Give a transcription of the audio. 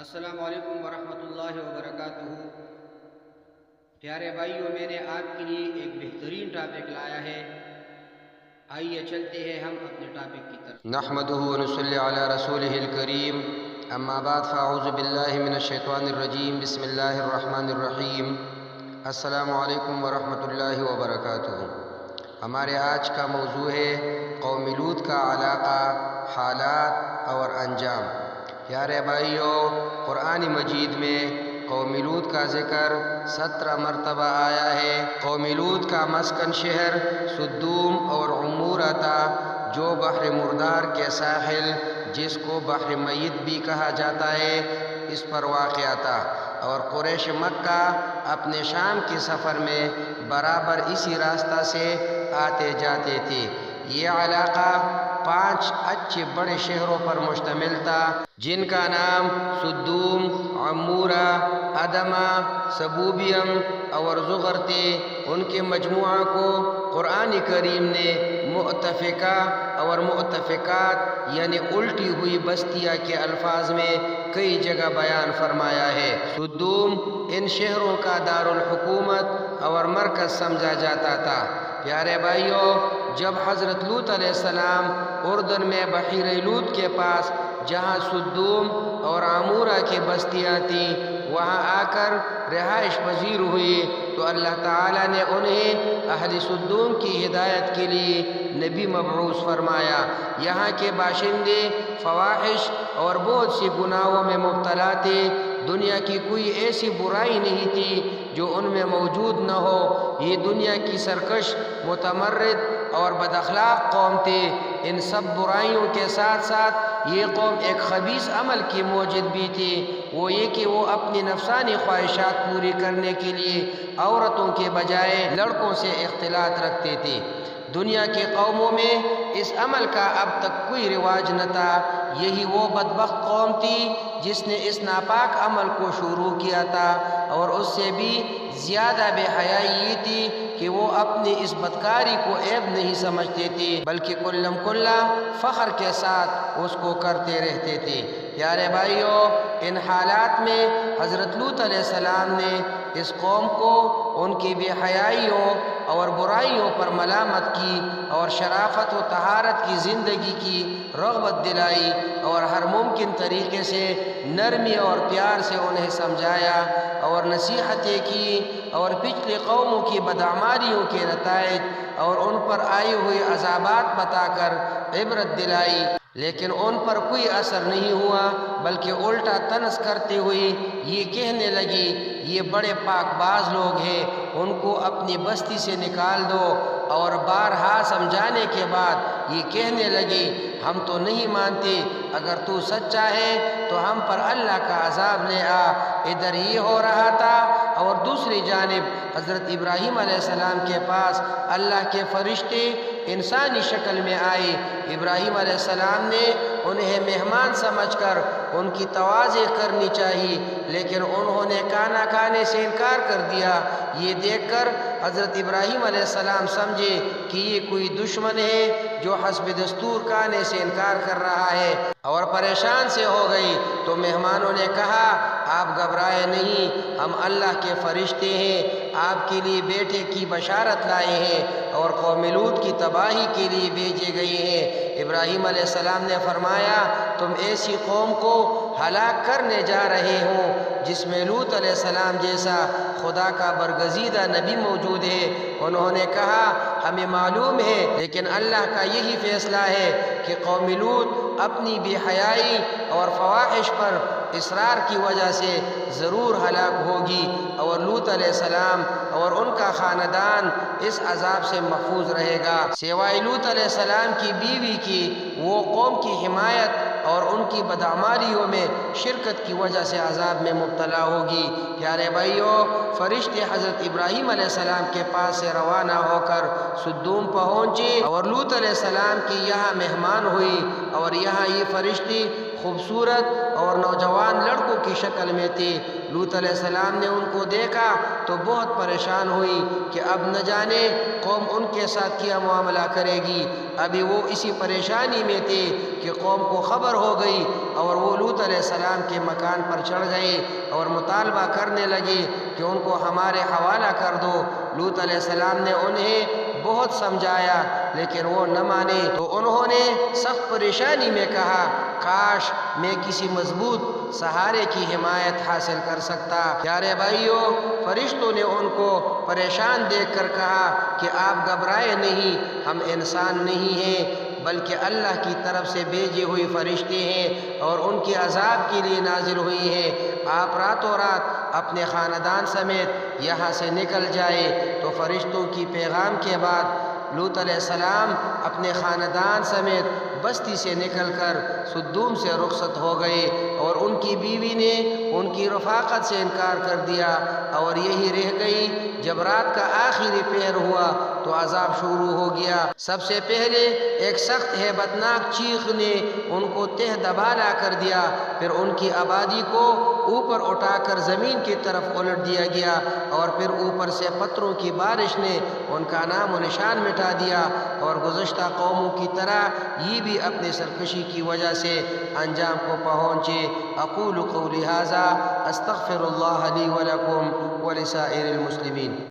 السلام علیکم ورحمۃ اللہ وبرکاتہ۔ پیارے بھائیوں، میں نے آپ کے لیے ایک بہترین ٹاپک لایا ہے، آئیے چلتے ہیں ہم اپنے ٹاپک کی طرف۔ نحمده ونصلی علی رسوله الکریم، اما بعد فاعوذ باللہ من الشیطان الرجیم، بسم اللہ الرحمن الرحیم۔ السلام علیکم ورحمۃ اللہ وبرکاتہ۔ ہمارے آج کا موضوع ہے قوم لوط کا علاقہ، حالات اور انجام۔ پیارے بھائیوں، قرآن مجید میں قوم لوط کا ذکر 17 مرتبہ آیا ہے۔ قوم لوط کا مسکن شہر سدوم اور عمورہ تھا، جو بحر مردار کے ساحل، جس کو بحر میت بھی کہا جاتا ہے، اس پر واقع تھا، اور قریش مکہ اپنے شام کے سفر میں برابر اسی راستہ سے آتے جاتے تھے۔ یہ علاقہ 5 اچھے بڑے شہروں پر مشتمل تھا، جن کا نام سدوم، عمورہ، ادمہ، سبوبیم اور زغر تھے۔ ان کے مجموعہ کو قرآن کریم نے مؤتفقہ اور مؤتفقات یعنی الٹی ہوئی بستیاں کے الفاظ میں کئی جگہ بیان فرمایا ہے۔ سدوم ان شہروں کا دارالحکومت اور مرکز سمجھا جاتا تھا۔ پیارے بھائیوں، جب حضرت لوط علیہ السلام اردن میں بحیرہ لوط کے پاس، جہاں سدوم اور عمورہ کی بستیاں تھیں، وہاں آ کر رہائش پذیر ہوئے، تو اللہ تعالیٰ نے انہیں اہل سدوم کی ہدایت کے لیے نبی مبعوث فرمایا۔ یہاں کے باشندے فواحش اور بہت سی گناہوں میں مبتلا تھے۔ دنیا کی کوئی ایسی برائی نہیں تھی جو ان میں موجود نہ ہو۔ یہ دنیا کی سرکش، متمرد اور بد اخلاق قوم تھی۔ ان سب برائیوں کے ساتھ ساتھ یہ قوم ایک خبیث عمل کی موجد بھی تھی، وہ یہ کہ وہ اپنی نفسانی خواہشات پوری کرنے کے لیے عورتوں کے بجائے لڑکوں سے اختلاط رکھتے تھے۔ دنیا کی قوموں میں اس عمل کا اب تک کوئی رواج نہ تھا۔ یہی وہ بدبخت قوم تھی جس نے اس ناپاک عمل کو شروع کیا تھا، اور اس سے بھی زیادہ بے حیائی یہ تھی کہ وہ اپنی اس بدکاری کو عیب نہیں سمجھتے تھے، بلکہ کلم کلا فخر کے ساتھ اس کو کرتے رہتے تھے۔ پیارے بھائیوں، ان حالات میں حضرت لوط علیہ السلام نے اس قوم کو ان کی بے حیائیوں اور برائیوں پر ملامت کی، اور شرافت و طہارت کی زندگی کی رغبت دلائی، اور ہر ممکن طریقے سے نرمی اور پیار سے انہیں سمجھایا اور نصیحتیں کی، اور پچھلی قوموں کی بدعمالیوں کے نتائج اور ان پر آئی ہوئی عذابات بتا کر عبرت دلائی، لیکن ان پر کوئی اثر نہیں ہوا، بلکہ الٹا طنز کرتے ہوئے یہ کہنے لگی، یہ بڑے پاک باز لوگ ہیں، ان کو اپنی بستی سے نکال دو۔ اور بارہا سمجھانے کے بعد یہ کہنے لگی، ہم تو نہیں مانتے، اگر تو سچا ہے تو ہم پر اللہ کا عذاب لے آ۔ ادھر یہ ہو رہا تھا، اور دوسری جانب حضرت ابراہیم علیہ السلام کے پاس اللہ کے فرشتے انسانی شکل میں آئے۔ ابراہیم علیہ السلام نے انہیں مہمان سمجھ کر ان کی تواضع کرنی چاہیے، لیکن انہوں نے کھانا کھانے سے انکار کر دیا۔ یہ دیکھ کر حضرت ابراہیم علیہ السلام سمجھے کہ یہ کوئی دشمن ہے جو حسب دستور کھانے سے انکار کر رہا ہے، اور پریشان سے ہو گئی۔ تو مہمانوں نے کہا، آپ گھبرائے نہیں، ہم اللہ کے فرشتے ہیں، آپ کے لیے بیٹے کی بشارت لائے ہیں، اور قوم لوط کی تباہی کے لیے بھیجے گئے ہیں۔ ابراہیم علیہ السلام نے فرمایا، تم ایسی قوم کو ہلاک کرنے جا رہے ہو جس میں لوط علیہ السلام جیسا خدا کا برگزیدہ نبی موجود ہے۔ انہوں نے کہا، ہمیں معلوم ہے، لیکن اللہ کا یہی فیصلہ ہے کہ قوم لوط اپنی بے حیائی اور فواحش پر اصرار کی وجہ سے ضرور ہلاک ہوگی، اور لوط علیہ السلام اور ان کا خاندان اس عذاب سے محفوظ رہے گا۔ سوائے لوط علیہ السلام کی بیوی کی، وہ قوم کی حمایت اور ان کی بدعمالیوں میں شرکت کی وجہ سے عذاب میں مبتلا ہوگی۔ پیارے بھائیوں، فرشتے حضرت ابراہیم علیہ السلام کے پاس سے روانہ ہو کر سدوم پہنچے، اور لوط علیہ السلام کی یہاں مہمان ہوئی، اور یہاں یہ فرشتے خوبصورت اور نوجوان لڑکوں کی شکل میں تھے۔ لوط علیہ السلام نے ان کو دیکھا تو بہت پریشان ہوئی کہ اب نہ جانے قوم ان کے ساتھ کیا معاملہ کرے گی۔ ابھی وہ اسی پریشانی میں تھے کہ قوم کو خبر ہو گئی اور وہ لوط علیہ السلام کے مکان پر چڑھ گئے اور مطالبہ کرنے لگے کہ ان کو ہمارے حوالہ کر دو۔ لوط علیہ السلام نے انہیں بہت سمجھایا لیکن وہ نہ مانے، تو انہوں نے سخت پریشانی میں کہا کاش میں کسی مضبوط سہارے کی حمایت حاصل کر سکتا۔ پیارے بھائیو، فرشتوں نے ان کو پریشان دیکھ کر کہا کہ آپ گھبرائے نہیں، ہم انسان نہیں ہیں بلکہ اللہ کی طرف سے بھیجے ہوئے فرشتے ہیں اور ان کے عذاب کے لیے نازل ہوئی ہیں۔ آپ راتوں رات اپنے خاندان سمیت یہاں سے نکل جائے۔ تو فرشتوں کی پیغام کے بعد لوط علیہ السلام اپنے خاندان سمیت بستی سے نکل کر سدوم سے رخصت ہو گئے اور ان کی بیوی نے ان کی رفاقت سے انکار کر دیا اور یہی رہ گئی۔ جب رات کا آخری پہر ہوا تو عذاب شروع ہو گیا۔ سب سے پہلے ایک سخت ہیبتناک چیخ نے ان کو تہ دبا لا کر دیا، پھر ان کی آبادی کو اوپر اٹھا کر زمین کی طرف الٹ دیا گیا اور پھر اوپر سے پتھروں کی بارش نے ان کا نام و نشان مٹا دیا، اور گزشتہ قوموں کی طرح یہ بھی اپنی سرکشی کی وجہ سے انجام کو پہنچے۔ اقول قولی ھذا استغفر اللہ لی ولکم ولسائر المسلمین۔